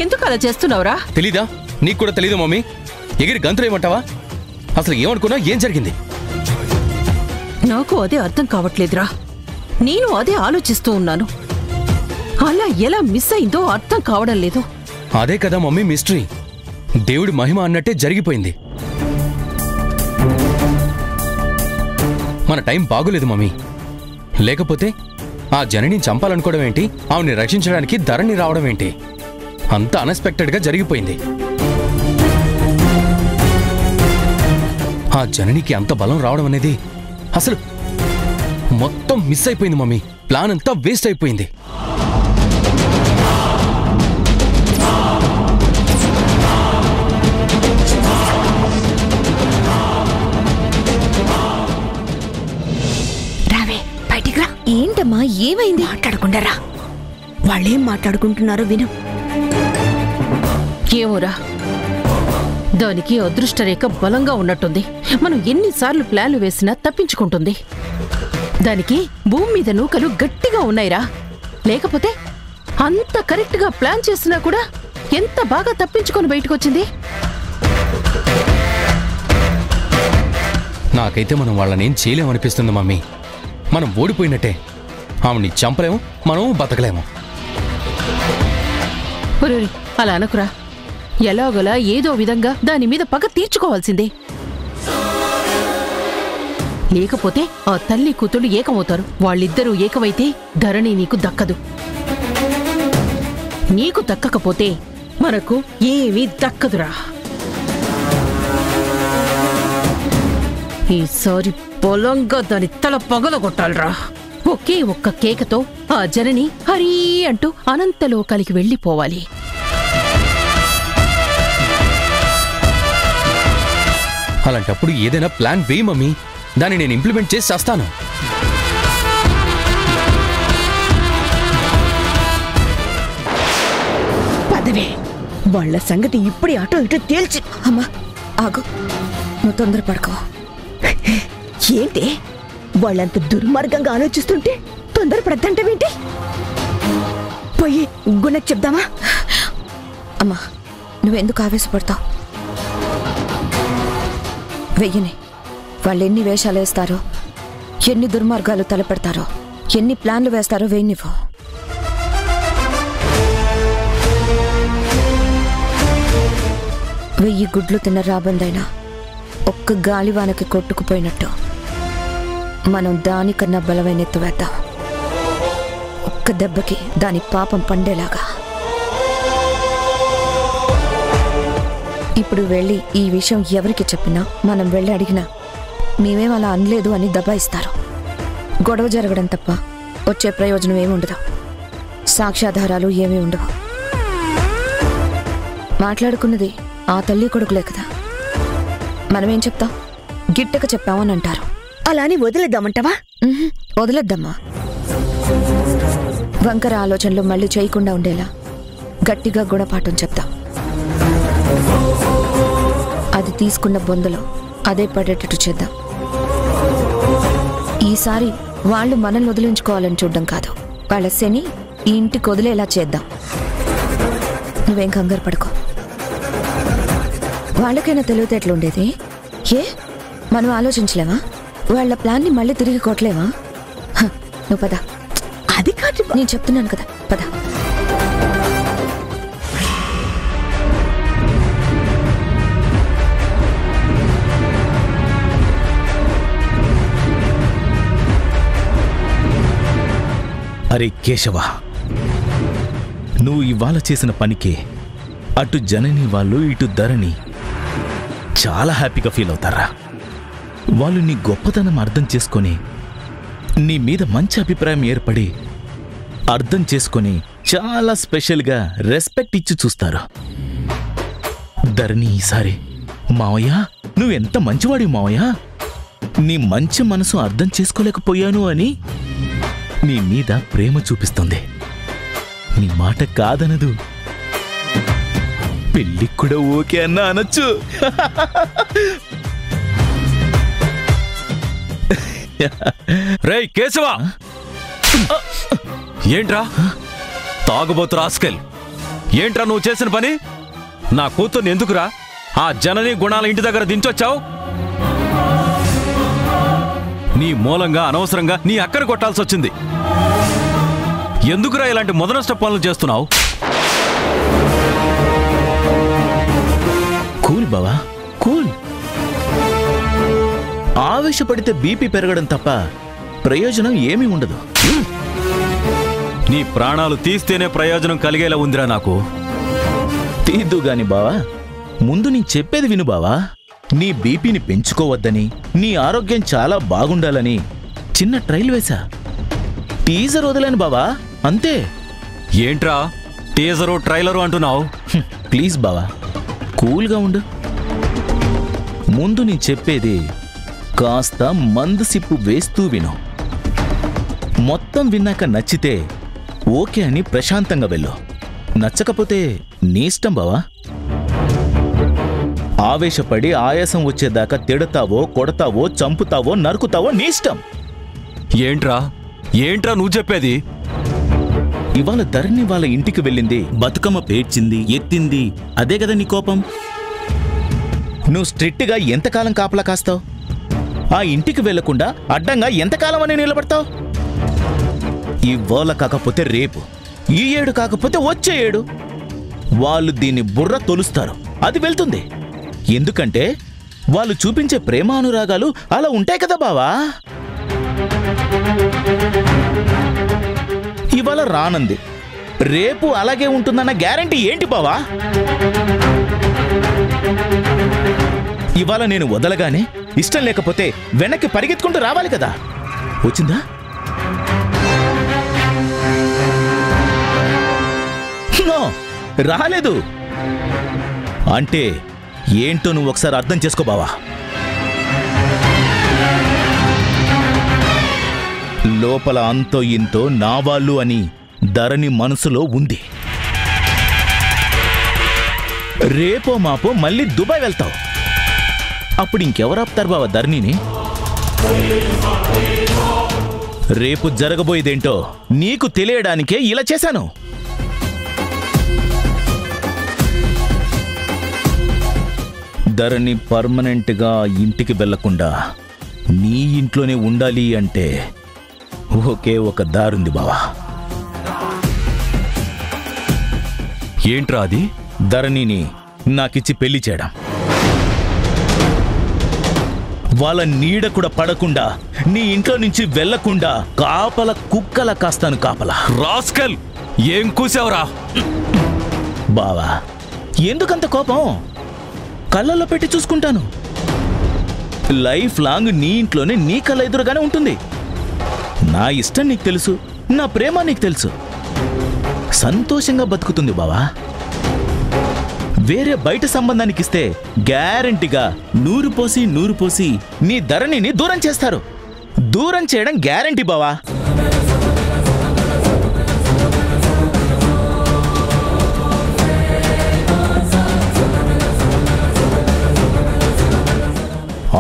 ఎందుకు అలా చేస్తున్నావురా? తెలీదా? నీకు కూడా తెలీదు మమ్మీ? ఎగిరి గంతులేమంటావా? అసలు ఏమనుకున్నా? ఏం జరిగింది? నాకు అదే అర్థం కావట్లేదురా. నేను అదే ఆలోచిస్తూ ఉన్నాను. అలా ఎలా మిస్ అయిందో అర్థం కావడం లేదు. అదే కదా మమ్మీ మిస్టరీ. దేవుడి మహిమ అన్నట్టే జరిగిపోయింది. మన టైం బాగోలేదు మమ్మీ. లేకపోతే ఆ జనని చంపాలనుకోవడం ఏంటి, ఆవిడ్ని రక్షించడానికి ధరణి రావడం ఏంటి? అంత అన్ఎక్స్పెక్టెడ్గా జరిగిపోయింది. ఆ జననికి అంత బలం రావడం అనేది అసలు మొత్తం మిస్ అయిపోయింది మమ్మీ. ప్లాన్ అంతా వేస్ట్ అయిపోయింది. రావే బయటికి రా. ఏంటమ్మా ఏమైంది? మాట్లాడకుండా రా. వాళ్ళేం మాట్లాడుకుంటున్నారో విను. ఏమోరా, దానికి అదృష్టరేఖ బలంగా ఉన్నట్టుంది. మనం ఎన్నిసార్లు ప్లాన్లు వేసినా తప్పించుకుంటుంది. దానికి భూమి మీద నూకలు గట్టిగా ఉన్నాయిరా. లేకపోతే అంత కరెక్ట్గా ప్లాన్ చేసినా కూడా ఎంత బాగా తప్పించుకొని బయటకొచ్చింది. నాకైతే మనం వాళ్ళనేం చేయలేమనిపిస్తుంది మమ్మీ. మనం ఓడిపోయినట్టే. ఆవిడ్ని చంపలేము, మనం బతకలేము. అలా అనకురా. ఎలాగోలా ఏదో విధంగా దాని మీద పగ తీర్చుకోవాల్సిందే. లేకపోతే ఆ తల్లి కూతుళ్ళు ఏకమవుతారు. వాళ్ళిద్దరూ ఏకమైతే ధరణి నీకు దక్కదు. నీకు దక్కకపోతే మనకు ఏమీ దక్కదురా. ఈసారి పొలంగా దాని తల పగలగొట్టాలరా. ఒకే ఒక్క కేకతో ఆ జనని హరీ అంటూ అనంతలోకానికి వెళ్ళిపోవాలి. అలాంటప్పుడు ఏదైనా ప్లాన్ వేయి మమ్మీ. దాన్ని నేను ఇంప్లిమెంట్ చేసి చేస్తాను. పదవే, వాళ్ళ సంగతి ఇప్పుడే అటో ఇటో తేల్చి. అమ్మా ఆగు, నువ్వు తొందరపడకో. ఏంటి వాళ్ళంత దుర్మార్గంగా ఆలోచిస్తుంటే తొందరపడద్దంటేంటి? పోయి గుణకు చెప్దామా? అమ్మా నువ్వెందుకు ఆవేశపడతావు? వెయ్యని వాళ్ళు ఎన్ని వేషాలు వేస్తారో, ఎన్ని దుర్మార్గాలు తలపెడతారో, ఎన్ని ప్లాన్లు వేస్తారో వేయనివ్వు. వెయ్యి గుడ్లు తిన్న రాబందైనా ఒక్క గాలివానకి కొట్టుకుపోయినట్టు మనం దానికన్నా బలమైన ఎత్తు వేద్దాం. ఒక్క దెబ్బకి దాని పాపం పండేలాగా. ఇప్పుడు వెళ్ళి ఈ విషయం ఎవరికి చెప్పినా, మనం వెళ్ళి అడిగినా మేమేం అలా అనలేదు అని దబాయిస్తారు. గొడవ జరగడం తప్ప వచ్చే ప్రయోజనం ఏమి ఉండదు. సాక్ష్యాధారాలు ఏమీ ఉండవు. మాట్లాడుకున్నది ఆ తల్లి కొడుకులే కదా. మనమేం చెప్తాం? గిట్టక చెప్పామని అంటారు. అలాని వదిలేద్దామంటావా? వదిలేద్దామా? వంకర ఆలోచనలు మళ్ళీ చేయకుండా ఉండేలా గట్టిగా గుణపాఠం చెప్తాం. అది తీసుకున్న బొందలో అదే పడేటట్టు చేద్దాం. ఈసారి వాళ్ళు మనల్ని వదిలించుకోవాలని చూడడం కాదు, వాళ్ళ శని ఈ ఇంటికి వదిలేలా చేద్దాం. నువ్వేం కంగారు పడుకో. వాళ్ళకైనా తెలివితేటలుండేది. ఏ మనం ఆలోచించలేమా? వాళ్ళ ప్లాన్ని మళ్ళీ తిరిగి కొట్టలేమా? నువ్వు పద. అది కాదు నేను చెప్తున్నాను కదా, పద. అరే కేశవ, నువ్వు ఇవాళ చేసిన పనికి అటు జనని వాళ్ళు ఇటు ధరణి చాలా హ్యాపీగా ఫీల్ అవుతారా. వాళ్ళు నీ గొప్పతనం అర్థం చేసుకొని, నీ మీద మంచి అభిప్రాయం ఏర్పడి అర్థం చేసుకొని చాలా స్పెషల్గా రెస్పెక్ట్ ఇచ్చి చూస్తారు. ధరణి ఈసారి మావయ్య నువ్వెంత మంచివాడివి మావయ్య, నీ మంచి మనసు అర్థం చేసుకోలేకపోయాను అని నీ మీద ప్రేమ చూపిస్తుంది. నీ మాట కాదనదు. పెళ్ళికి కూడా ఓకే అన్నా అనొచ్చు. రేయ్ కేశవా, ఏంట్రా తాగుబోతు రాస్కెల్, ఏంట్రా నువ్వు చేసిన పని? నా కూతుర్ని ఎందుకురా ఆ జనని గుణాల ఇంటి దగ్గర దించొచ్చావు? నీ మూలంగా అనవసరంగా నీ అక్కను కొట్టాల్సి వచ్చింది. ఎందుకురా ఇలాంటి మొదనష్ట పనులు చేస్తున్నావు? కూల్ బావా, కూల్. ఆవేశపడితే బీపీ పెరగడం తప్ప ప్రయోజనం ఏమీ ఉండదు. నీ ప్రాణాలు తీస్తేనే ప్రయోజనం కలిగేలా ఉందిరా నాకు. తీద్దు గాని బావా, ముందు నీ చెప్పేది విను బావా. నీ బీపీని పెంచుకోవద్దని, నీ ఆరోగ్యం చాలా బాగుండాలని చిన్న ట్రైల్ వేశా. టీజర్ వదిలేను బావా, అంతే. ఏంట్రా టీజరు ట్రైలరు అంటున్నావు? ప్లీజ్ బావా, కూల్గా ఉండు. ముందు నీ చెప్పేది కాస్త మందు సిప్పు వేస్తూ విను. మొత్తం విన్నాక నచ్చితే ఓకే అని ప్రశాంతంగా వెళ్ళు. నచ్చకపోతే నీ ఇష్టం బావా. ఆవేశపడి ఆయాసం వచ్చేదాకా తిడతావో, కొడతావో, చంపుతావో, నరుకుతావో నీ ఇష్టం. ఏంట్రా నువ్వు చెప్పేది? ఇవాళ ధరణి వాళ్ళ ఇంటికి వెళ్ళింది, బతుకమ్మ పేర్చింది, ఎత్తింది, అదే కదా నీ కోపం? నువ్వు స్ట్రిక్ట్గా ఎంతకాలం కాపలా కాస్తావు? ఆ ఇంటికి వెళ్లకుండా అడ్డంగా ఎంతకాలం అని నిలబడతావు? ఇవాళ కాకపోతే రేపు, ఈ ఏడు కాకపోతే వచ్చే ఏడు వాళ్ళు దీన్ని బుర్ర తొలుస్తారు. అది వెళ్తుంది. ఎందుకంటే వాళ్ళు చూపించే ప్రేమానురాగాలు అలా ఉంటాయి కదా బావా. ఇవాళ రానంది, రేపు అలాగే ఉంటుందన్న గ్యారంటీ ఏంటి బావా? ఇవాళ నేను వదలగానే ఇష్టం లేకపోతే వెనక్కి పరిగెత్తుకుంటూ రావాలి కదా. వచ్చిందా? నో, రాలేదు. అంటే ఏంటో నువ్వు ఒకసారి అర్థం చేసుకో బావా. లోపల అంతో ఇంతో నా వాళ్ళు అని ధరణి మనసులో ఉంది. రేపో మాపో మళ్ళీ దుబాయ్ వెళ్తావు. అప్పుడు ఇంకెవరు ఆపుతారు బావా ధరణిని? రేపు జరగబోయేదేంటో నీకు తెలియడానికే ఇలా చేశాను. ధరణి పర్మనెంట్గా ఇంటికి వెళ్లకుండా నీ ఇంట్లోనే ఉండాలి అంటే ఒకే ఒక దారుంది బావా. ఏంట్రా అది? ధరణిని నాకిచ్చి పెళ్లి చేయడం. వాళ్ళ నీడ కూడా పడకుండా, నీ ఇంట్లో నుంచి వెళ్లకుండా కాపల కుక్కల కాస్తాను కాపలా. రాస్కల్, ఏం కూసావురా? బావా, ఎందుకంత కోపం? కళ్ళల్లో పెట్టి చూసుకుంటాను. లైఫ్ లాంగ్ నీ ఇంట్లోనే నీ కళ్ళ ఎదురుగానే ఉంటుంది. నా ఇష్టం నీకు తెలుసు, నా ప్రేమ నీకు తెలుసు. సంతోషంగా బతుకుతుంది బావా. వేరే బయట సంబంధానికి ఇస్తే గ్యారంటీగా నూరు పోసి నీ ధరణిని దూరం చేస్తారు. దూరం చేయడం గ్యారంటీ బావా.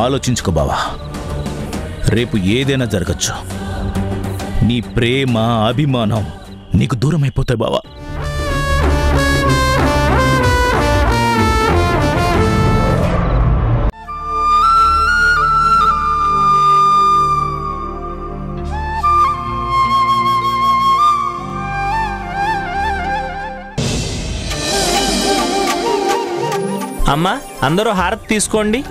ఆలోచించుకో బావా. రేపు ఏదైనా జరగచ్చు. నీ ప్రేమ, అభిమానం నీకు దూరం అయిపోతాయి బావా. అమ్మా, అందరూ హారతి తీసుకోండి.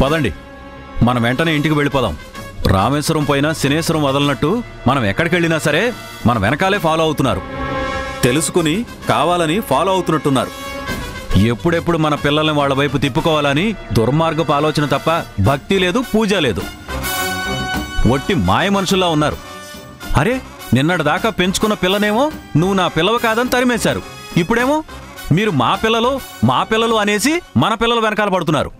పదండి, మనం వెంటనే ఇంటికి వెళ్ళిపోదాం. రామేశ్వరం పోయినా శనేశ్వరం వదలనట్టు మనం ఎక్కడికెళ్ళినా సరే మన వెనకాలే ఫాలో అవుతున్నారు. తెలుసుకుని కావాలని ఫాలో అవుతున్నట్టున్నారు. ఎప్పుడెప్పుడు మన పిల్లల్ని వాళ్ళ వైపు తిప్పుకోవాలని దుర్మార్గపు ఆలోచన తప్ప భక్తి లేదు, పూజ లేదు. ఒట్టి మాయ మనుషుల్లా ఉన్నారు. అరే, నిన్నటిదాకా పెంచుకున్న పిల్లనేమో నువ్వు నా పిల్లవ కాదని తరిమేశారు. ఇప్పుడేమో మీరు మా పిల్లలు అనేసి మన పిల్లలు వెనకాల పడుతున్నారు.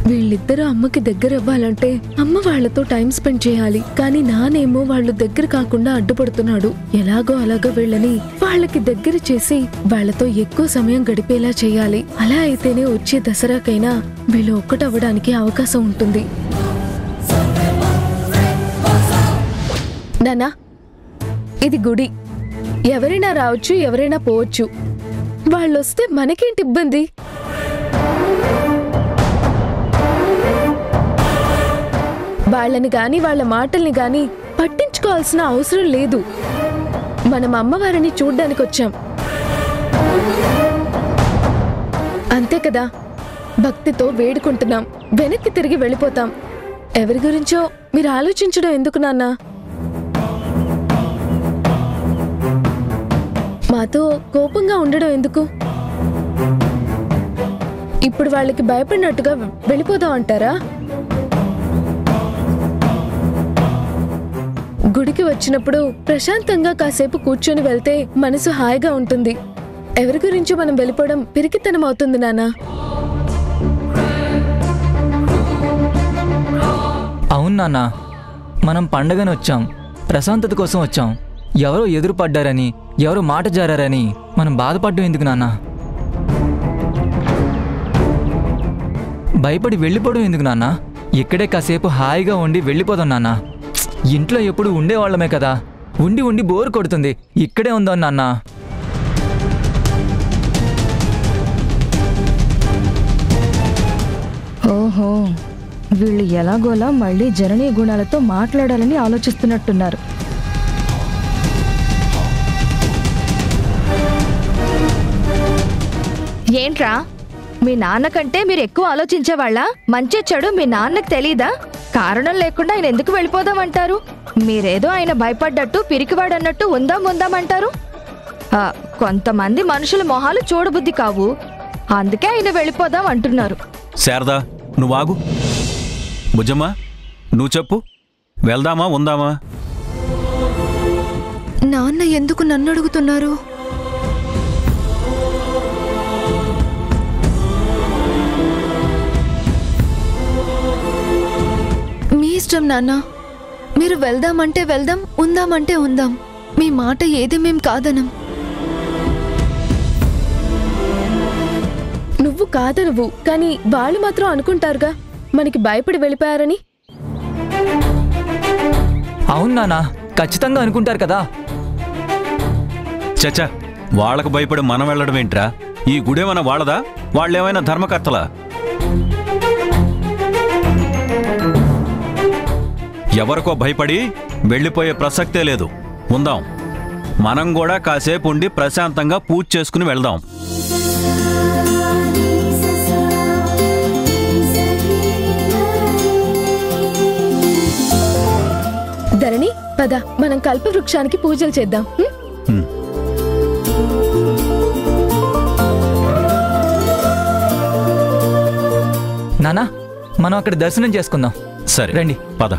వీళ్ళిద్దరూ అమ్మకి దగ్గర అవ్వాలంటే అమ్మ వాళ్లతో టైం స్పెండ్ చేయాలి. కానీ నానేమో వాళ్ళు దగ్గర కాకుండా అడ్డుపడుతున్నాడు. ఎలాగో అలాగో వీళ్ళని వాళ్ళకి దగ్గర చేసి వాళ్లతో ఎక్కువ సమయం గడిపేలా చేయాలి. అలా అయితేనే వచ్చే దసరాకైనా వీళ్ళు ఒక్కటవ్వడానికి అవకాశం ఉంటుంది. నాన్నా, ఇది గుడి. ఎవరైనా రావచ్చు, ఎవరైనా పోవచ్చు. వాళ్ళొస్తే మనకేంటి ఇబ్బంది? వాళ్ళని గాని వాళ్ళ మాటల్ని గాని పట్టించుకోవాల్సిన అవసరం లేదు. మనం అమ్మవారిని చూడ్డానికి వచ్చాం, అంతే కదా. భక్తితో వేడుకుంటున్నాం, వెనక్కి తిరిగి వెళ్ళిపోతాం. ఎవరి గురించో మీరు ఆలోచించడం ఎందుకు నాన్నా? మాతో కోపంగా ఉండడం ఎందుకు? ఇప్పుడు వాళ్ళకి భయపడినట్టుగా వెళ్ళిపోదాం అంటారా? గుడికి వచ్చినప్పుడు ప్రశాంతంగా కాసేపు కూర్చొని వెళ్తే మనసు హాయిగా ఉంటుంది. ఎవరి గురించో మనం వెళ్ళిపోవడం పిరికితనం అవుతుంది నాన్నా. అవును నాన్న, మనం పండగని వచ్చాం, ప్రశాంతత కోసం వచ్చాం. ఎవరో ఎదురు పడ్డారని, ఎవరో మాట జారారని మనం బాధపడ్డం ఎందుకు నాన్న? భయపడి వెళ్ళిపోవడం ఎందుకు నాన్న? ఇక్కడే కాసేపు హాయిగా ఉండి వెళ్ళిపోదాం నాన్న. ఇంట్లో ఎప్పుడు ఉండేవాళ్ళమే కదా, ఉండి ఉండి బోరు కొడుతుంది. ఇక్కడే ఉందాం నాన్న. ఓహో, వీళ్ళు ఎలాగోలా మళ్ళీ జననీ గుణాలతో మాట్లాడాలని ఆలోచిస్తున్నట్టున్నారు. ఏంట్రా, మీ నాన్నకంటే మీరు ఎక్కువ ఆలోచించేవాళ్ళ? మంచి చెడు మీ నాన్నకు తెలీదా? కారణం లేకుండా ఆయన ఎందుకు వెళ్ళిపోదామంటారు? మీరేదో ఆయన భయపడ్డట్టు పిరికివాడన్నట్టు ఉందామంటారు. కొంతమంది మనుషుల మొహాలు చూడబుద్ధి కావు, అందుకే ఆయన వెళ్ళిపోదాం అంటున్నారు. శారదా, నువ్వు ఆగు. బుజ్జమ్మా, నువ్వు చెప్పు, వెళ్దామా ఉందామా? నాన్న ఎందుకు నన్ను అడుగుతున్నారు? మీ ఇష్టం నాన్న. మీరు వెళ్దామంటే వెళ్దాం, ఉందామంటే ఉందాం. మీ మాట ఏది మేం కాదనం. నువ్వు కాదనవు, కానీ వాళ్ళు మాత్రం అనుకుంటారుగా మనకి భయపడి వెళ్ళిపోయారని. అవును నాన్న, ఖచ్చితంగా అనుకుంటారు కదా. చచ్చా, వాళ్లకు భయపడి మనం వెళ్ళడం ఏంట్రా? ఈ గుడేమన్నా వాళ్ళదా? వాళ్ళేమైనా ధర్మకర్తలా? ఎవరికో భయపడి వెళ్ళిపోయే ప్రసక్తే లేదు. ఉందాం, మనం కూడా కాసేపు ఉండి ప్రశాంతంగా పూజ చేసుకుని వెళ్దాం. ధరణి, పద, మనం కల్పవృక్షానికి పూజలు చేద్దాం. నానా, మనం అక్కడ దర్శనం చేసుకుందాం. సరే రండి, పద.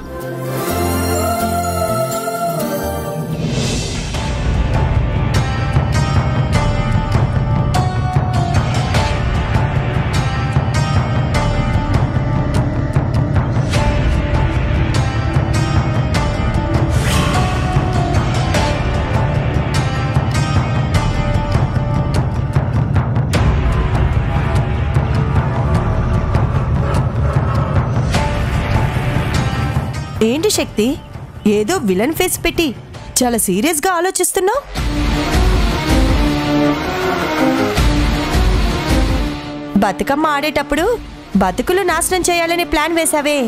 ఏంటి శక్తి, ఏదో విలన్ ఫేస్ పెట్టి చాలా సీరియస్గా ఆలోచిస్తున్నావు? బతుకమ్మ ఆడేటప్పుడు బతుకులు నాశనం చేయాలని ప్లాన్ వేశావే,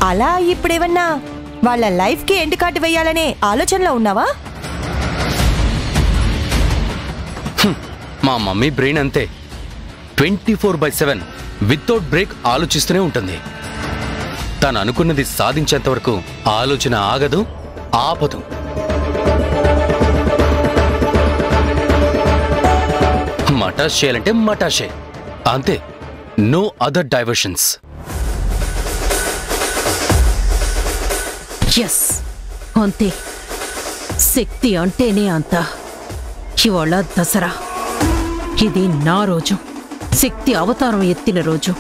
అలా ఇప్పుడేమన్నా వాళ్ళ లైఫ్కి ఎండ్ కార్డు వేయాలనే ఆలోచనలో ఉన్నావా? మా మమ్మీ బ్రెయిన్ అంతే, 24/7 వితౌట్ బ్రేక్ ఆలోచిస్తూనే ఉంటుంది. తను అనుకున్నది సాధించేంత వరకు ఆలోచన ఆగదు, ఆపదు. మటాష్ చేయాలంటే మటాషే, అంతే. No other diversions. ఎస్, అంతే. శక్తి అంటేనే అంత. ఇవాళ దసరా. ఇది నా రోజు, శక్తి అవతారం ఎత్తిన రోజు.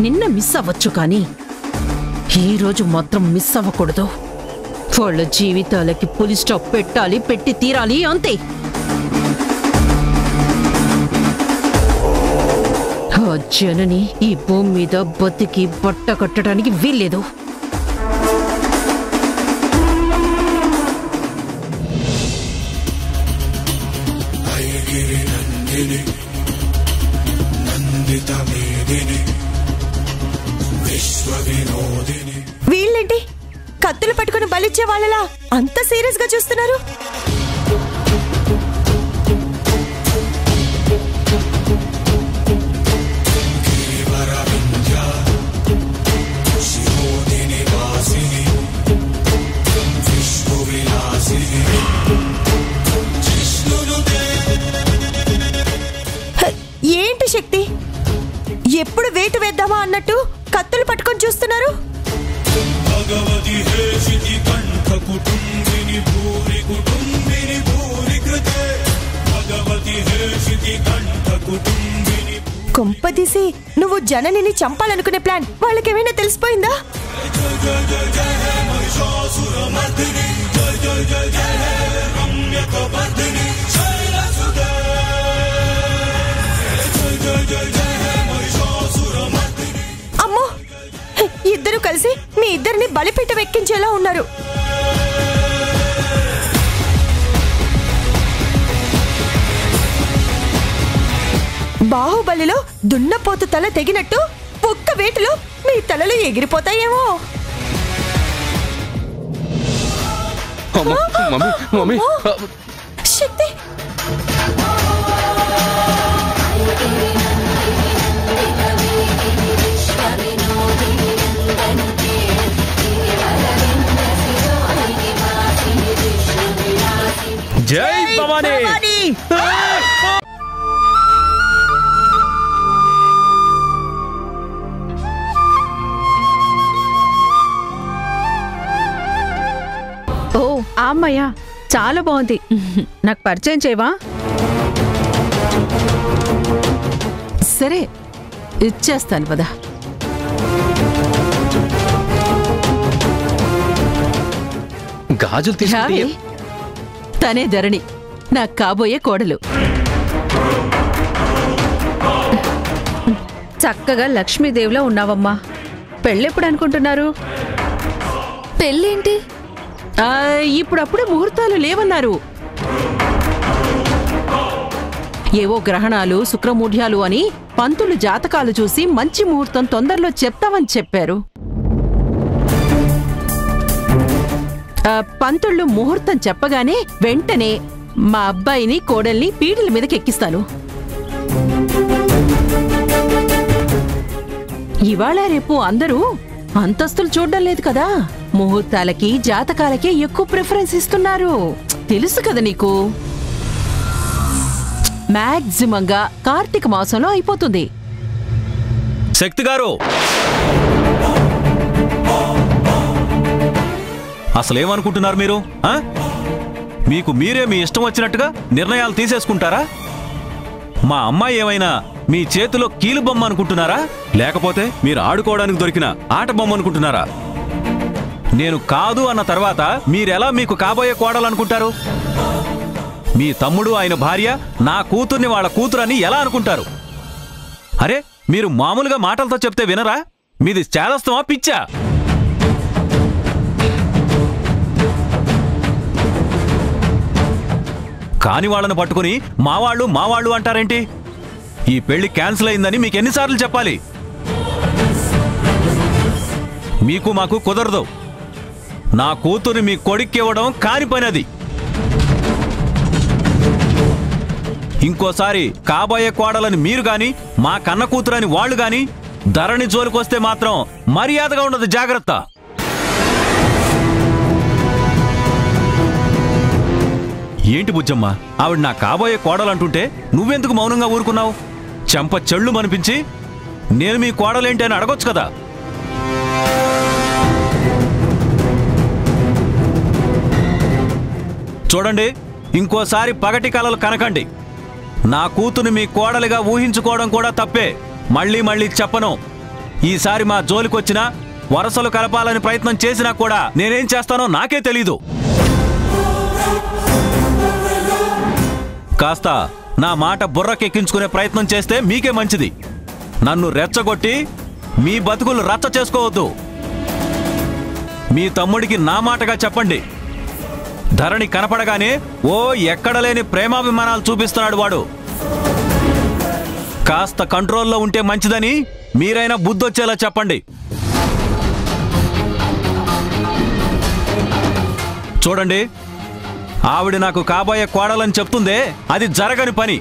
నిన్న మిస్ అవ్వచ్చు, కానీ ఈ రోజు మాత్రం మిస్ అవ్వకూడదు. వాళ్ళ జీవితాలకి పులి స్టాప్ పెట్టాలి, పెట్టి తీరాలి, అంతే. ఆ జనని ఈ భూమి మీద బతికి బట్ట కట్టడానికి వీల్లేదు. వీళ్ళేంటి కత్తులు పట్టుకుని బలిచ్చే వాళ్ళలా అంత సీరియస్ గా చూస్తున్నారు? ఏంటి శక్తి, ఎప్పుడు వేటు వేద్దామా అన్నట్టు కత్తులు పట్టుకొని చూస్తున్నారు? కొంపదీసి నువ్వు జననిని చంపాలనుకునే ప్లాన్ వాళ్ళకేమైనా తెలిసిపోయిందా? అమ్మో, ఇద్దరు కలిసి మీ ఇద్దరిని బలిపీట వెక్కించేలా ఉన్నారు. బాహుబలిలో దున్నపోతు తల తెగినట్టు ఒక్క వేటులో మీ తలలు ఎగిరిపోతాయేమో. శక్తి, జై భవానీ. ఓ అమ్మయ్య, చాలా బాగుంది. నాకు పరిచయం చేయవా? సరే, ఇచ్చేస్తాను పదా. గాజులు తీసుకుంటే తనే ధరణి, నాకు కాబోయే కోడలు. చక్కగా లక్ష్మీదేవిలో ఉన్నావమ్మా. పెళ్ళెప్పుడు అనుకుంటున్నారు? పెళ్ళేంటి? ఇప్పుడప్పుడే ముహూర్తాలు లేవన్నారు. ఏవో గ్రహణాలు, శుక్రమూఢ్యాలు అని పంతులు జాతకాలు చూసి మంచి ముహూర్తం తొందరలో చెప్తామని చెప్పారు. పంతుళ్ళు ముహూర్తం చెప్పగానే వెంటనే మా అబ్బాయిని, కోడల్ని పీటల మీదకి ఎక్కిస్తాను. ఇవాళ రేపు అందరూ అంతస్తులు చూడడం లేదు కదా, ముహూర్తాలకి, జాతకాలకే ఎక్కువ ప్రిఫరెన్స్ ఇస్తున్నారు. తెలుసు కదా నీకు. మాక్సిమంగా కార్తీక మాసంలో అయిపోతుంది. శక్తి గారు, అసలేమనుకుంటున్నారు మీరు? మీకు మీరే మీ ఇష్టం వచ్చినట్టుగా నిర్ణయాలు తీసేసుకుంటారా? మా అమ్మాయి ఏమైనా మీ చేతిలో కీలు బొమ్మ అనుకుంటున్నారా? లేకపోతే మీరు ఆడుకోవడానికి దొరికిన ఆట బొమ్మ అనుకుంటున్నారా? నేను కాదు అన్న తర్వాత మీరెలా మీకు కాబోయే కోడలనుకుంటారు? మీ తమ్ముడు, ఆయన భార్య నా కూతుర్ని వాళ్ళ కూతురని ఎలా అనుకుంటారు? అరే, మీరు మామూలుగా మాటలతో చెప్తే వినరా? మీది చేదస్తమా, పిచ్చా? కాని వాళ్ళను పట్టుకుని మావాళ్ళు అంటారేంటి? ఈ పెళ్లి క్యాన్సిల్ అయిందని మీకు ఎన్నిసార్లు చెప్పాలి? మీకు మాకు కుదరదు. నా కూతుర్ని మీ కొడుక్కివ్వడం కాని పని అది. ఇంకోసారి కాబోయే కోడలని మీరు గాని మా కన్న కూతురని వాళ్ళు గాని ధరణి జోలికొస్తే మాత్రం మర్యాదగా ఉండదు, జాగ్రత్త. ఏంటి బుజ్జమ్మ, ఆవిడ నా కాబోయే కోడలంటుంటే నువ్వెందుకు మౌనంగా ఊరుకున్నావు? చెంప చెళ్ళు మనిపించి నేను మీ కోడలేంటి అని అడగొచ్చు కదా. చూడండి, ఇంకోసారి పగటి కలలు కనకండి. నా కూతుని మీ కోడలిగా ఊహించుకోవడం కూడా తప్పే. మళ్ళీ మళ్ళీ చెప్పను. ఈసారి మా జోలికొచ్చినా వరసలు కలపాలని ప్రయత్నం చేసినా కూడా నేనేం చేస్తానో నాకే తెలీదు. కాస్త నా మాట బుర్రకెక్కించుకునే ప్రయత్నం చేస్తే మీకే మంచిది. నన్ను రెచ్చగొట్టి మీ బతుకులు రచ్చ చేసుకోవద్దు. మీ తమ్ముడికి నా మాటగా చెప్పండి. ధరణి కనపడగానే ఓ ఎక్కడలేని ప్రేమాభిమానాలు చూపిస్తున్నాడు వాడు. కాస్త కంట్రోల్లో ఉంటే మంచిదని మీరైనా బుద్ధొచ్చేలా చెప్పండి. చూడండి, ఆవిడ నాకు కాబోయే కోడలని చెప్తుందే, అది జరగని పని.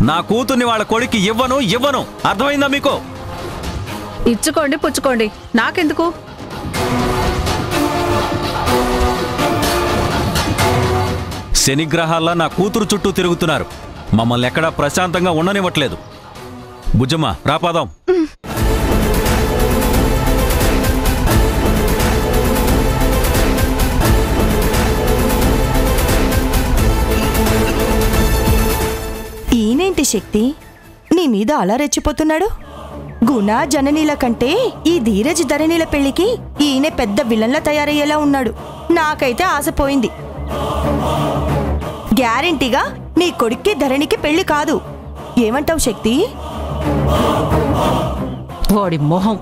నా కూతుర్ని వాళ్ళ కొడుక్కి ఇవ్వను. అర్థమైందా మీకు? ఇచ్చుకోండి పుచ్చుకోండి, నాకెందుకు? శనిగ్రహాల్లా నా కూతురు చుట్టూ తిరుగుతున్నారు. మమ్మల్ని ఎక్కడా ప్రశాంతంగా ఉండనివ్వట్లేదు. బుజ్జమ్మ, రాపాదాం. ఈయనేంటి శక్తి నీ మీద అలా రెచ్చిపోతున్నాడు? గుణ జననీల కంటే ఈ ధీరజ్ ధరణిల పెళ్లికి ఈయనే పెద్ద విలన్లా తయారయ్యేలా ఉన్నాడు. నాకైతే ఆశపోయింది. గ్యారెంటీగా నీ కొడుక్కి ధరణికి పెళ్లి కాదు. ఏమంటావు శక్తి? వాడి మొహం,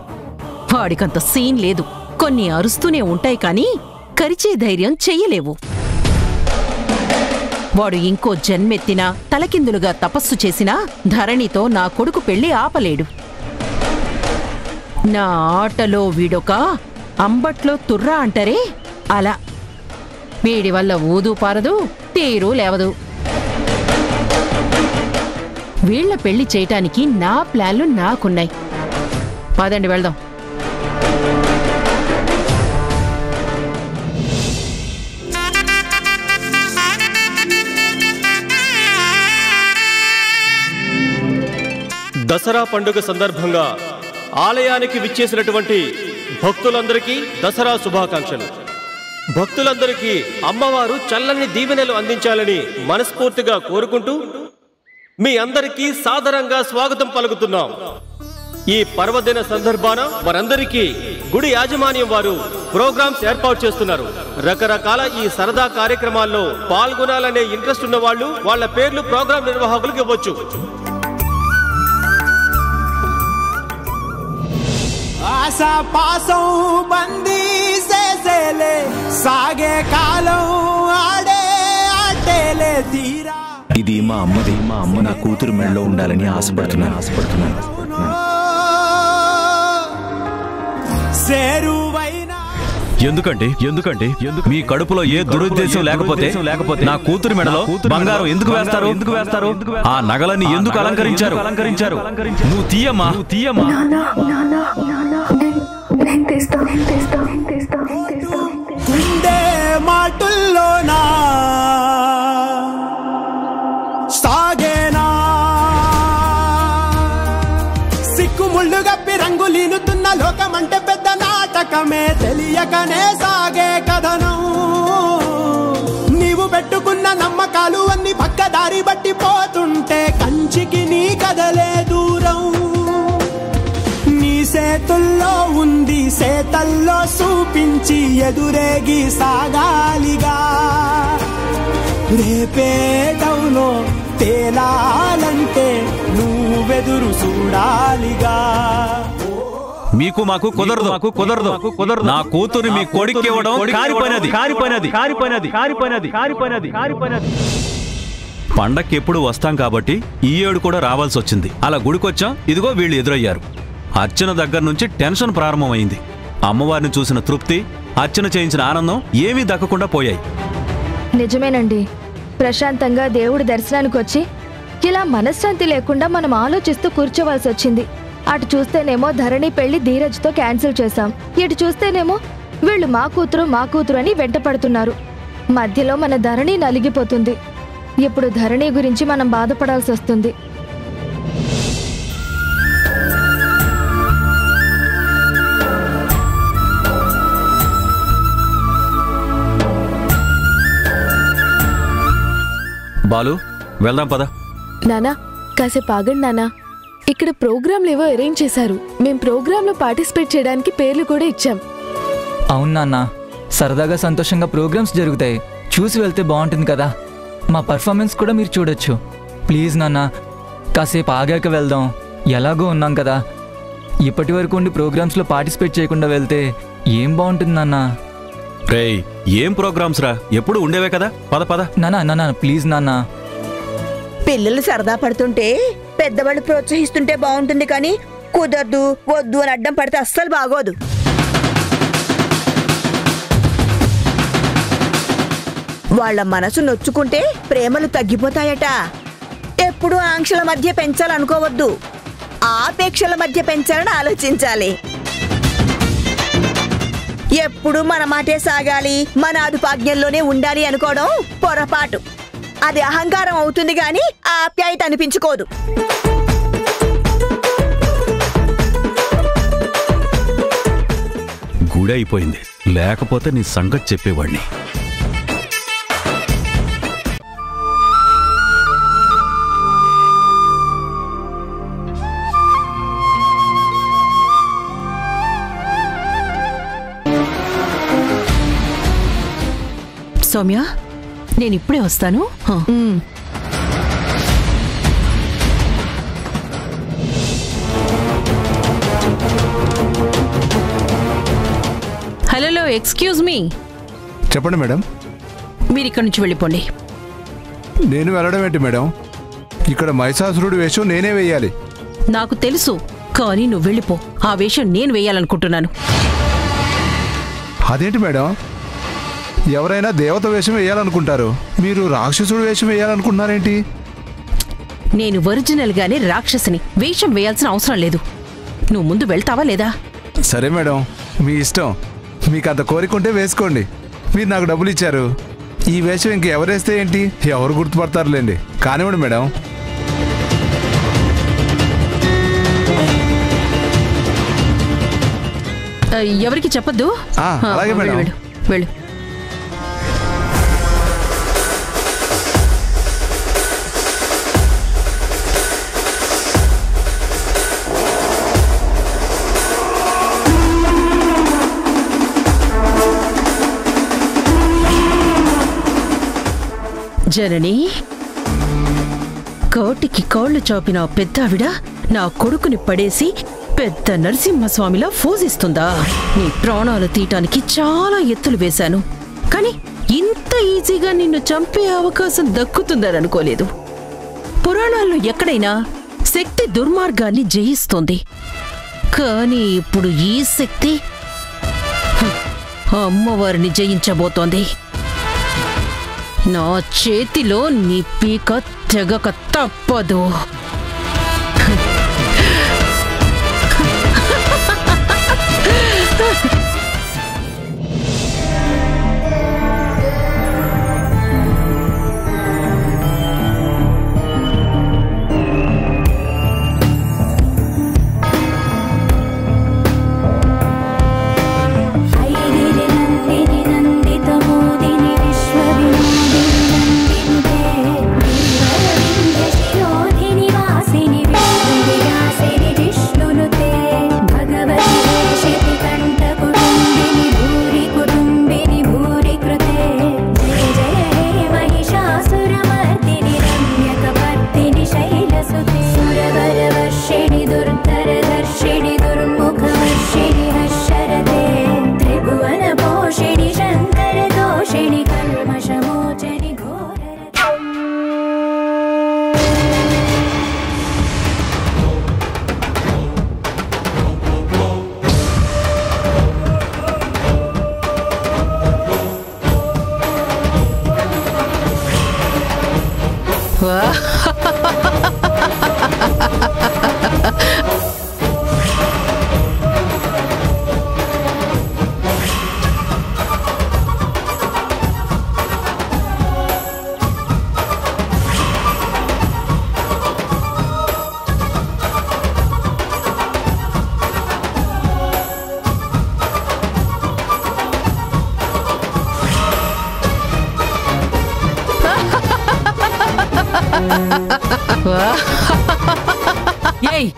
వాడికంత సీన్ లేదు. కొన్ని అరుస్తూనే ఉంటాయి కానీ కరిచే ధైర్యం చెయ్యలేవు. వాడు ఇంకో జన్మెత్తినా తలకిందులుగా తపస్సు చేసినా ధరణితో నా కొడుకు పెళ్లి ఆపలేడు. నా ఆటలో వీడొక అంబట్లో తుర్రా అంటారే అలా. వీడి వల్ల ఊదు పారదు, తీరు లేవదు. వీళ్ల పెళ్లి చేయటానికి నా ప్లాన్లు నాకున్నాయి. పదండి వెళ్దాం. దసరా పండుగ సందర్భంగా ఆలయానికి విచ్చేసినటువంటి భక్తులందరికీ దసరా శుభాకాంక్షలు. భక్తులందరికీ అమ్మవారు చల్లని దీవెనలు అందించాలని మనస్ఫూర్తిగా కోరుకుంటూ మీ అందరికీ సాదరంగా స్వాగతం పలుకుతున్నాం. ఈ పర్వదిన సందర్భాన మనందరికీ గుడి యాజమాన్యం వారు ప్రోగ్రామ్స్ ఏర్పాటు చేస్తున్నారు. రకరకాల ఈ సరదా కార్యక్రమాల్లో పాల్గొనాలనే ఇంట్రెస్ట్ ఉన్న వాళ్ళు వాళ్ళ పేర్లు ప్రోగ్రాం నిర్వాహకులకు ఇవ్వచ్చు. ఆశా పాసం బందీ సేసేలే సాగే కాలం ఆడే ఆటేలే తీరా. ఇది మా అమ్మది. మా అమ్మ నా కూతురు మెడలో ఉండాలని ఆశపడుతున్నాను. ఎందుకండి మీ కడుపులో ఏ దురుద్దేశం లేకపోతే నా కూతురి మెడలో బంగారం ఎందుకు వేస్తారు? ఆ నగలని ఎందుకు అలంకరించారు? నువ్వు తీయమ్మా. మాటుల్లోనా సాగేనా సిక్కుముళ్ళు గప్పి రంగులీనుతున్న లోకమంటే పెద్ద నాటకమే. తెలియకనే సాగే కథనం. నీవు పెట్టుకున్న నమ్మకాలు అన్ని పక్కదారి బట్టి పోతుంటే కంచికి నీ కదలే దూరం. నీ సేతుల్లో ఉంది సేతల్లో చూపించి ఎదురేగి సాగాలిగా. రేపేటవులో తేలాలంటే నువ్వెదురు చూడాలిగా. మీకు మాకు కుదరదు. నా కూతురు మీ కొడుక్కి ఇవ్వడం కారిపోయినది. పండక్కి ఎప్పుడు వస్తాం కాబట్టి ఈ ఏడు కూడా రావాల్సి వచ్చింది. అలా గుడికొచ్చాం, ఇదిగో వీళ్ళు ఎదురయ్యారు. అర్చన దగ్గర నుంచి టెన్షన్ ప్రారంభమైంది. అమ్మవారిని చూసిన తృప్తి, అర్చన చేయించిన ఆనందం ఏమీ దక్కకుండా పోయాయి. నిజమేనండి. ప్రశాంతంగా దేవుడి దర్శనానికి వచ్చి ఇలా మనశ్శాంతి లేకుండా మనం ఆలోచిస్తూ కూర్చోవాల్సి వచ్చింది. అటు చూస్తేనేమో ధరణి పెళ్లి ధీరజ్తో క్యాన్సిల్ చేశాం. ఇటు చూస్తేనేమో వీళ్ళు మా కూతురు అని వెంట పడుతున్నారు. మధ్యలో మన ధరణి నలిగిపోతుంది. ఇప్పుడు ధరణి గురించి మనం బాధపడాల్సి వస్తుంది. బాలు, వెళ్దాం పద. నానా, కాసేపు ఆగండి నానా. ఇక్కడ ప్రోగ్రాంలు ఏవో అరేంజ్ చేశారు. మేం ప్రోగ్రాంలో పార్టిసిపేట్ చేయడానికి పేర్లు కూడా ఇచ్చాం. అవును నాన్న, సరదాగా సంతోషంగా ప్రోగ్రామ్స్ జరుగుతాయి. చూసి వెళ్తే బాగుంటుంది కదా. మా పర్ఫార్మెన్స్ కూడా మీరు చూడొచ్చు. ప్లీజ్ నాన్న, కాసేపు ఆగాక వెళ్దాం. ఎలాగో ఉన్నాం కదా. ఇప్పటి వరకు ఉండి ప్రోగ్రామ్స్లో పార్టిసిపేట్ చేయకుండా వెళ్తే ఏం బాగుంటుంది నాన్న. రేయ్, ఏం ప్రోగ్రామ్స్ రా, ఎప్పుడు ఉండేవే కదా. పద పద. నాన్న ప్లీజ్ నాన్న. పిల్లలు సరదా పడుతుంటే పెద్దవాళ్ళు ప్రోత్సహిస్తుంటే బాగుంటుంది, కానీ కుదరదు వద్దు అని అడ్డం పడితే అస్సలు బాగోదు. వాళ్ళ మనసు నొచ్చుకుంటే ప్రేమలు తగ్గిపోతాయట. ఎప్పుడు ఆంక్షల మధ్య పెంచాలనుకోవద్దు, ఆపేక్షల మధ్య పెంచాలని ఆలోచించాలి. ఎప్పుడు మన మాటే సాగాలి, మన అదుపాజ్ఞల్లోనే ఉండాలి అనుకోవడం పొరపాటు. అది అహంకారం అవుతుంది గాని ఆప్యాయత అనిపించుకోదు. గుడి అయిపోయింది, లేకపోతే నీ సంగతి చెప్పేవాడిని. సౌమ్య, నేను ఇప్పుడే వస్తాను. Hello, excuse me. చెప్పండి మేడం. మీరు ఇక్కడి నుంచి వెళ్ళిపోండి. నేను వెళ్ళడం ఏంటి మేడం? ఇక్కడ మహిషాసురుడి వేషం నేనే వేయాలి. నాకు తెలుసు, కానీ నువ్వు వెళ్ళిపో. ఆ వేషం నేను వేయాలనుకుంటున్నాను. అదేంటి మేడం, ఎవరైనా దేవత వేషం వేయాలనుకుంటారు, మీరు రాక్షసుడు వేషం వేయాలనుకుంటున్నారేంటి? నేను ఒరిజినల్ గానే రాక్షసిని, వేషం వేయాల్సిన అవసరం లేదు. నువ్వు ముందు వెళ్తావా లేదా? సరే మేడం, మీ ఇష్టం. మీకు అంత కోరికుంటే వేసుకోండి. మీరు నాకు డబ్బులు ఇచ్చారు. ఈ వేషం ఇంకెవరేస్తే ఏంటి, ఎవరు గుర్తుపడతారులేండి. కానివ్వండి మేడం. ఎవరికి చెప్పద్దు. అలాగే మేడం. వెళ్ళు. జనని, కోటికి కోళ్లు చాపిన పెద్దావిడ నా కొడుకుని పడేసి పెద్ద నరసింహస్వామిలా పూజిస్తుందా? నీ ప్రాణాలు తీయటానికి చాలా ఎత్తులు వేశాను, కానీ ఇంత ఈజీగా నిన్ను చంపే అవకాశం దక్కుతుందని అనుకోలేదు. పురాణాల్లో ఎక్కడైనా శక్తి దుర్మార్గాన్ని జయిస్తుంది, కానీ ఇప్పుడు ఈ శక్తి అమ్మవారిని జయించబోతోంది. నా చేతిలో నీ పీక తెగక తప్పదు. భగవతి ఏయ్,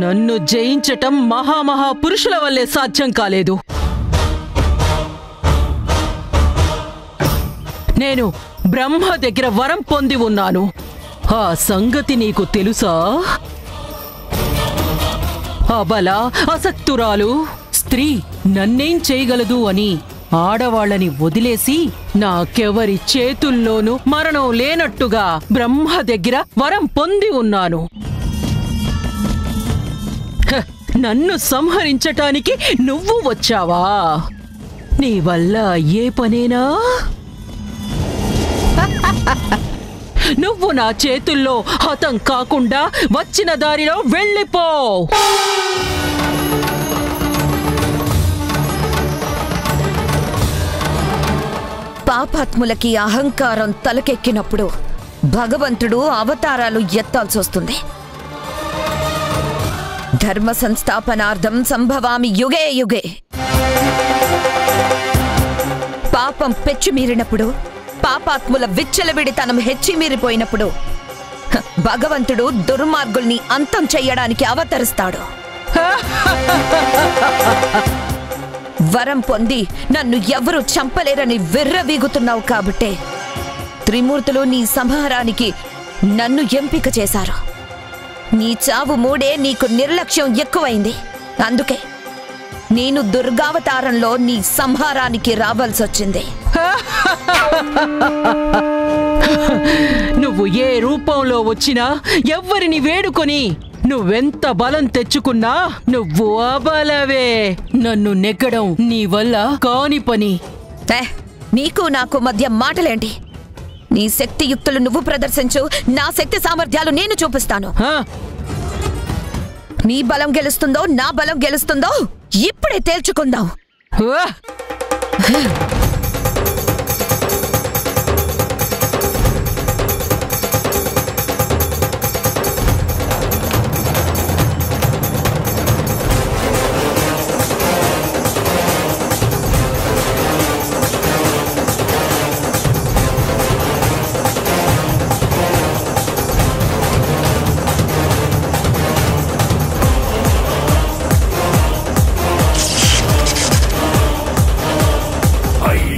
నన్ను జయించటం మహామహా పురుషుల వల్లే సాధ్యం కాలేదు. నేను బ్రహ్మ దగ్గర వరం పొంది ఉన్నాను. ఆ సంగతి నీకు తెలుసా? అబల అసక్తురాలు స్త్రీ నన్నేం చేయగలదు అని ఆడవాళ్ళని వదిలేసి నాకెవరి చేతుల్లోనూ మరణం లేనట్టుగా బ్రహ్మ దగ్గర వరం పొంది ఉన్నాను. నన్ను సంహరించటానికి నువ్వు వచ్చావా? నీ వల్ల ఏ పనేనా? నువ్వు నా చేతుల్లో హతం కాకుండా వచ్చిన దారిలో వెళ్ళిపో. పాపాత్ములకి అహంకారం తలకెక్కినప్పుడు భగవంతుడు అవతారాలు ఎత్తాల్సొస్తుంది. ధర్మ సంస్థాపనార్థం సంభవామి యుగే యుగే. పాపం పెచ్చుమీరినప్పుడు, పాపాత్ముల విచ్చలవిడితనం హెచ్చిమీరిపోయినప్పుడు భగవంతుడు దుర్మార్గుల్ని అంతం చెయ్యడానికి అవతరిస్తాడు. వరం పొంది నన్ను ఎవరూ చంపలేరని విర్రవీగుతున్నావు కాబట్టే త్రిమూర్తులు నీ సంహారానికి నన్ను ఎంపిక చేశారు. నీ చావు మూడే నీకు నిర్లక్ష్యం ఎక్కువైంది. అందుకే నేను దుర్గావతారంలో నీ సంహారానికి రావాల్సొచ్చింది. నువ్వు ఏ రూపంలో వచ్చినా, ఎవ్వరిని వేడుకొని నువ్వెంత బలం తెచ్చుకున్నా నువ్వు అబలవే. నన్ను నెగ్గడం నీ వల్ల కాని పని. నీకు నాకు మధ్య మాటలేంటి? నీ శక్తియుక్తులు నువ్వు ప్రదర్శించు, నా శక్తి సామర్థ్యాలు నేను చూపిస్తాను. నీ బలం గెలుస్తుందో నా బలం గెలుస్తుందో ఇప్పుడే తేల్చుకుందాం. Ay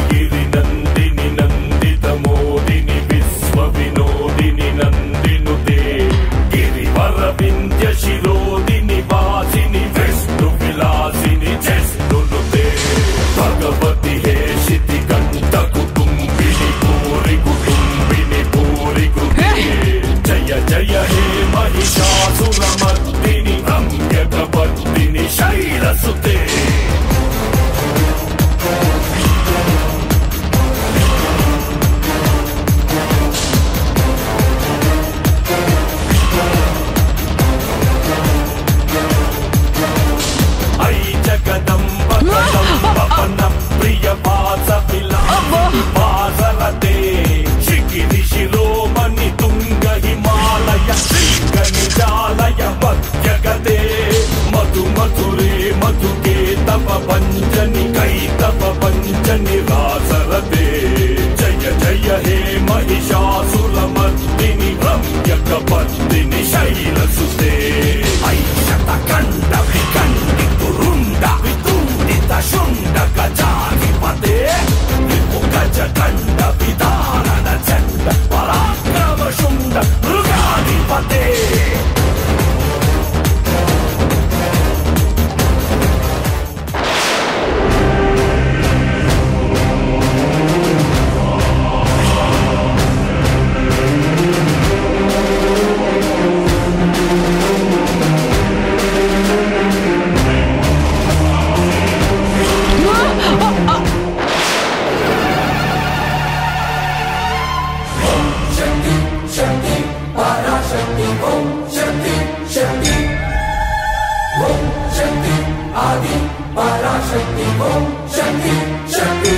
पराशक्ति ओम शक्ति शक्ति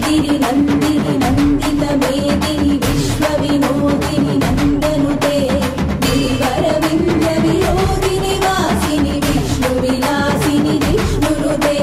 गिरि नंदिनि नंदित मेदिनि विश्व विनोदिनि नंदनुते गिरिवर विंध्य विरोधिनि वासिनि विष्णु विलासिनि विष्णुनुते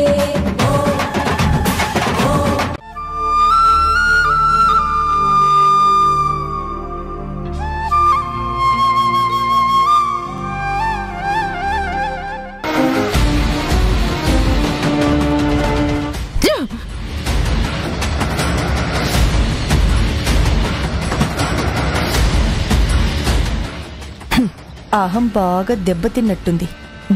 అహం బాగా దెబ్బతిన్నట్టుంది.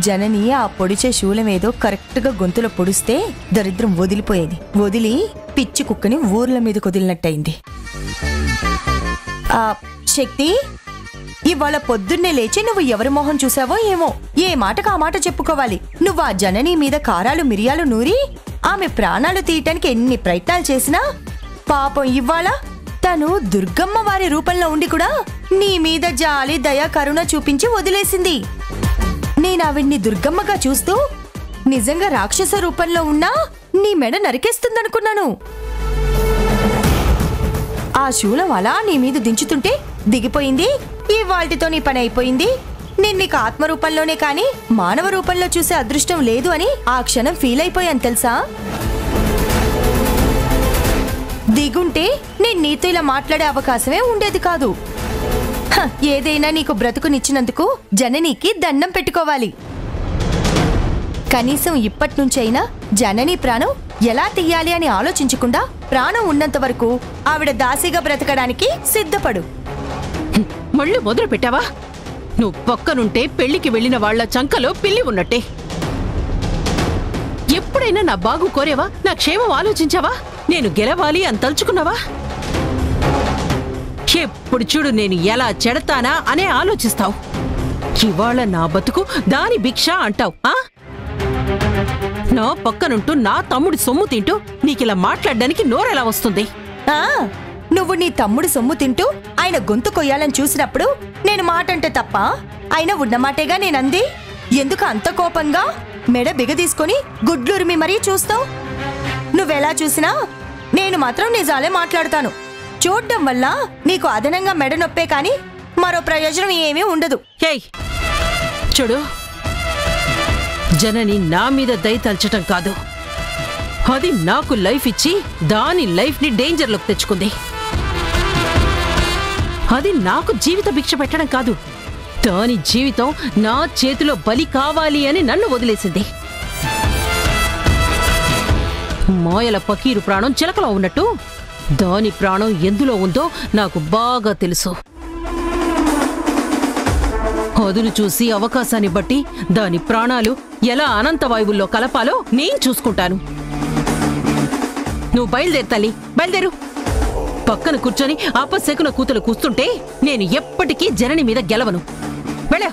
జనని ఆ పొడిచే శూలమేదో కరెక్ట్గా గొంతులో పొడిస్తే దరిద్రం వదిలిపోయేది. వదిలి పిచ్చి కుక్కని ఊర్ల మీద కొదిలినట్టయింది. శక్తి, ఇవాళ పొద్దున్నే లేచి నువ్వు ఎవరి మొహం చూసావో ఏమో, ఏ మాటకు ఆ మాట చెప్పుకోవాలి. నువ్వు ఆ జనని మీద కారాలు మిరియాలు నూరి ఆమె ప్రాణాలు తీయటానికి ఎన్ని ప్రయత్నాలు చేసినా పాపం ఇవాళ తను దుర్గమ్మ వారి రూపంలో ఉండి కూడా నీ మీద జాలి దయ కరుణ చూపించి వదిలేసింది. నేను ఆవిడ్ని దుర్గమ్మగా చూస్తూ నిజంగా రాక్షస రూపంలో ఉన్నా నీ మెడ నరికేస్తుందనుకున్నాను. ఆ శూలం అలా నీ మీద దించుతుంటే దిగిపోయింది. ఈ వాటితో నీ పని అయిపోయింది. నేను నీకు ఆత్మరూపంలోనే కానీ మానవ రూపంలో చూసే అదృష్టం లేదు అని ఆ క్షణం ఫీల్ అయిపోయాను తెలుసా. దిగుంటే నేను నీతో ఇలా మాట్లాడే అవకాశమే ఉండేది కాదు. ఏదైనా నీకు బ్రతుకునిచ్చినందుకు జననికి దండం పెట్టుకోవాలి. కనీసం ఇప్పటి నుంచైనా జనని ప్రాణం ఎలా తీయాలి అని ఆలోచించకుండా ప్రాణం ఉన్నంత వరకు ఆవిడ దాసిగా బ్రతకడానికి సిద్ధపడు. మళ్ళీ మొదలు పెట్టావా? నువ్వు పక్కనుంటే పెళ్లికి వెళ్లిన వాళ్ల చంకలో పిల్లి ఉన్నట్టే. ఎప్పుడైనా నా బాగు కోరేవా? నా క్షేమం ఆలోచించావా? నేను గెలవాలి అని తలుచుకున్నావా? ఎప్పుడు చూడు నేను ఎలా చెడతానా అనే ఆలోచిస్తావు. ఇవాళ నా బతుకు దాని భిక్ష అంటావు. నా పక్కనుంటూ నా తమ్ముడి సొమ్ము తింటూ నీకిలా మాట్లాడడానికి నోరెలా వస్తుంది? నువ్వు నీ తమ్ముడి సొమ్ము తింటూ ఆయన గొంతు కొయ్యాలని చూసినప్పుడు నేను మాట అంటే తప్ప ఆయన ఉన్నమాటేగా నేనంది. ఎందుకు అంత కోపంగా మెడ బిగదీసుకొని గుడ్లురిమి మరీ చూస్తావు? నువ్వెలా చూసినా నేను మాత్రం నిజాలే మాట్లాడతాను. చూడ్డం వల్ల నీకు అదనంగా మెడ నొప్పే కాని మరో ప్రయోజనం ఏమీ ఉండదు. చూడు, జనని నా మీద దయ తలచటం కాదు, అది నాకు లైఫ్ ఇచ్చి దాని లైఫ్ ని డేంజర్లోకి తెచ్చుకుంది. అది నాకు జీవిత భిక్ష పెట్టడం కాదు, దాని జీవితం నా చేతిలో బలి కావాలి అని నన్ను వదిలేసింది. మాయల పకీరు ప్రాణం చిలకలో ఉన్నట్టు దాని ప్రాణం ఎందులో ఉందో నాకు బాగా తెలుసు. అదును చూసి అవకాశాన్ని బట్టి దాని ప్రాణాలు ఎలా అనంత వాయువుల్లో కలపాలో నేను చూసుకుంటాను. నువ్వు బయలుదేరు తల్లి, బయలుదేరు. పక్కన కూర్చొని ఆపశకున కూతులు కూస్తుంటే నేను ఎప్పటికీ జనని మీద గెలవను. వెళ్ళా.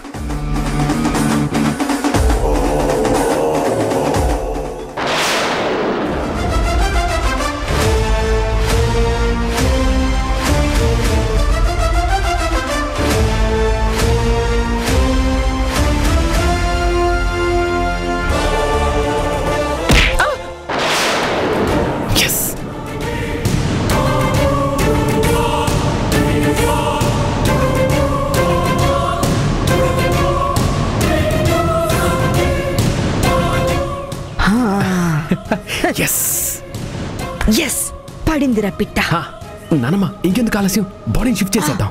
పడిందిరా పిట్ట. నానమ్మ ఇంకెందుకు ఆలస్యం, బాడీని షిఫ్ట్ చేసేద్దాం.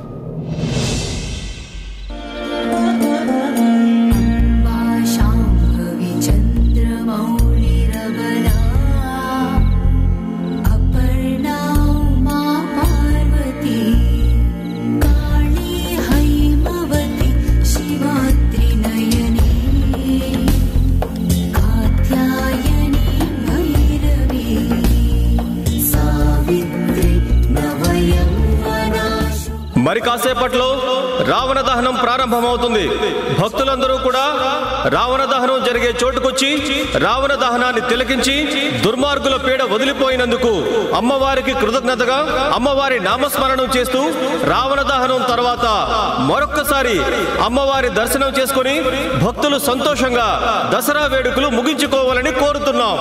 మరి కాసేపట్లో రావణ దహనం దహనం ప్రారంభమవుతుంది. భక్తులందరూ కూడా రావణ దహనం జరిగే చోటుకొచ్చి రావణ దహనాన్ని తిలకించి దుర్మార్గుల పీడ వదిలిపోయినందుకు అమ్మవారికి కృతజ్ఞతగా అమ్మవారి నామస్మరణం చేస్తూ రావణ దహనం తర్వాత మరొక్కసారి అమ్మవారి దర్శనం చేసుకుని భక్తులు సంతోషంగా దసరా వేడుకలు ముగించుకోవాలని కోరుతున్నాం.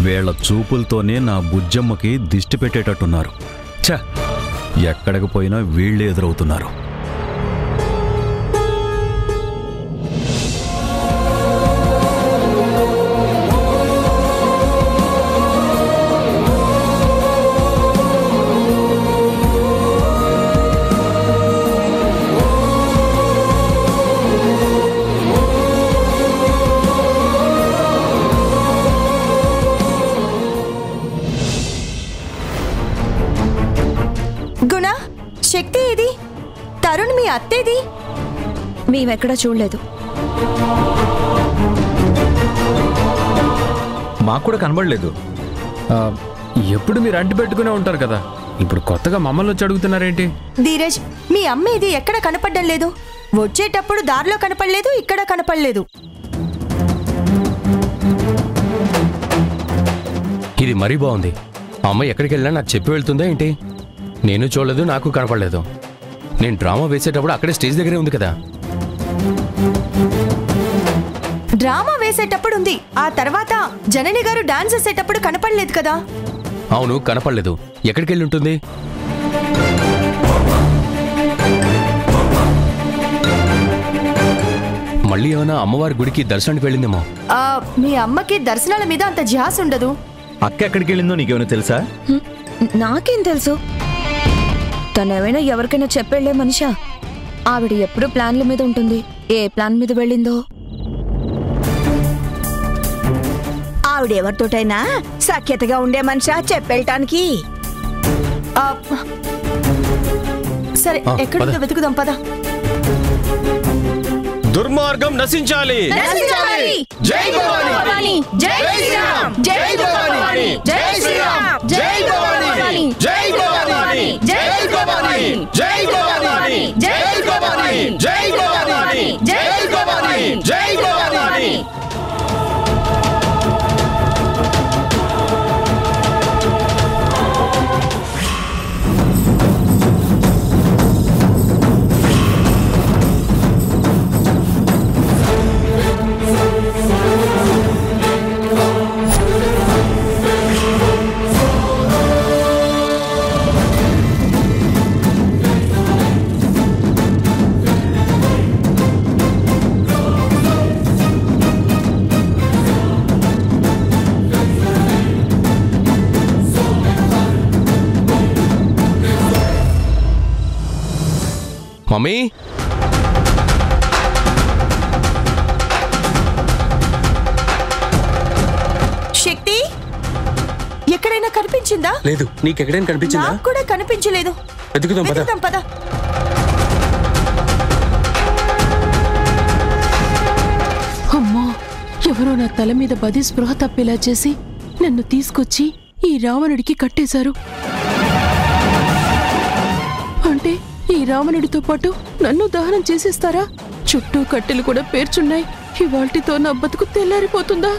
వీళ్ల చూపులతోనే నా బుజ్జమ్మకి దిష్టి పెట్టేటట్టున్నారు. ఛ, ఎక్కడికి పోయినా వీళ్ళే ఎదురవుతున్నారు. గుణ, శక్తి ఏది? తరుణ్ మీ అత్తేది? మేమెక్కడా చూడలేదు. మాకు కూడా కనబడలేదు. ఎప్పుడు మీరు అంటి పెట్టుకునే ఉంటారు కదా, ఇప్పుడు కొత్తగా మమ్మల్ని వచ్చి అడుగుతున్నారేంటి? ధీరజ్, మీ అమ్మ ఇది ఎక్కడ కనపడడం లేదు. వచ్చేటప్పుడు దారిలో కనపడలేదు, ఇక్కడ కనపడలేదు. ఇది మరీ బాగుంది. అమ్మ ఎక్కడికి వెళ్ళినా నాకు చెప్పి వెళ్తుందా ఏంటి? నేను చూడలేదు, నాకు కనపడలేదు. నేను డ్రామా వేసేటప్పుడు అక్కడే స్టేజ్ దగ్గరే ఉంది కదా. డ్రామా వేసేటప్పుడు ఉంది, ఆ తర్వాత జనని గారు డాన్స్ చేసేటప్పుడు కనపడలేదు కదా. అవును, కనపడలేదు. ఎక్కడికి వెళ్ళి ఉంటుంది? మళ్ళీ ఏమైనా అమ్మవారి గుడికి దర్శనానికి వెళ్ళిందేమో. మీ అమ్మకి దర్శనాల మీద అంత ధ్యాస ఉండదు. అక్క ఎక్కడికి వెళ్ళిందో నీకేమైనా తెలుసా? నాకేం తెలుసు? తనేమైనా ఎవరికైనా చెప్పెళ్లే మనిషా? ఆవిడ ఎప్పుడు ప్లాన్ల మీద ఉంటుంది. ఏ ప్లాన్ మీద వెళ్ళిందో? ఆవిడెవరితోటైనా సఖ్యతగా ఉండే మనిషా చెప్పెళ్ళటానికి? సరే, ఎక్కడుందో వెతుకుదాం పద. దుర్మార్గం నశించాలి. జై భవాని, జై శ్రీరామ్, జై భవాని, జై శ్రీరామ్, జై భవాని, జై భవాని, జై భవాని, జై భవాని, జై భవాని, జై భవాని, జై భవాని, జై భవాని. మమ్మీ, శక్తి ఎక్కడైనా కనిపించిందా? లేదు. నీకెక్కడైనా కనిపించిందా? నాకు కూడా కనిపించలేదు. వెతుకుదాం పద. అమ్మా, ఎవరో నా తల మీద బది స్పృహ తప్పేలా చేసి నన్ను తీసుకొచ్చి ఈ రావణుడికి కట్టేశారు. అంటే ఈ రావణుడితో పాటు నన్ను దహనం చేసేస్తారా? చుట్టూ కట్టెలు కూడా పేర్చున్నాయి. ఇవాల్టితో నా బతుకు తెల్లారిపోతుందా?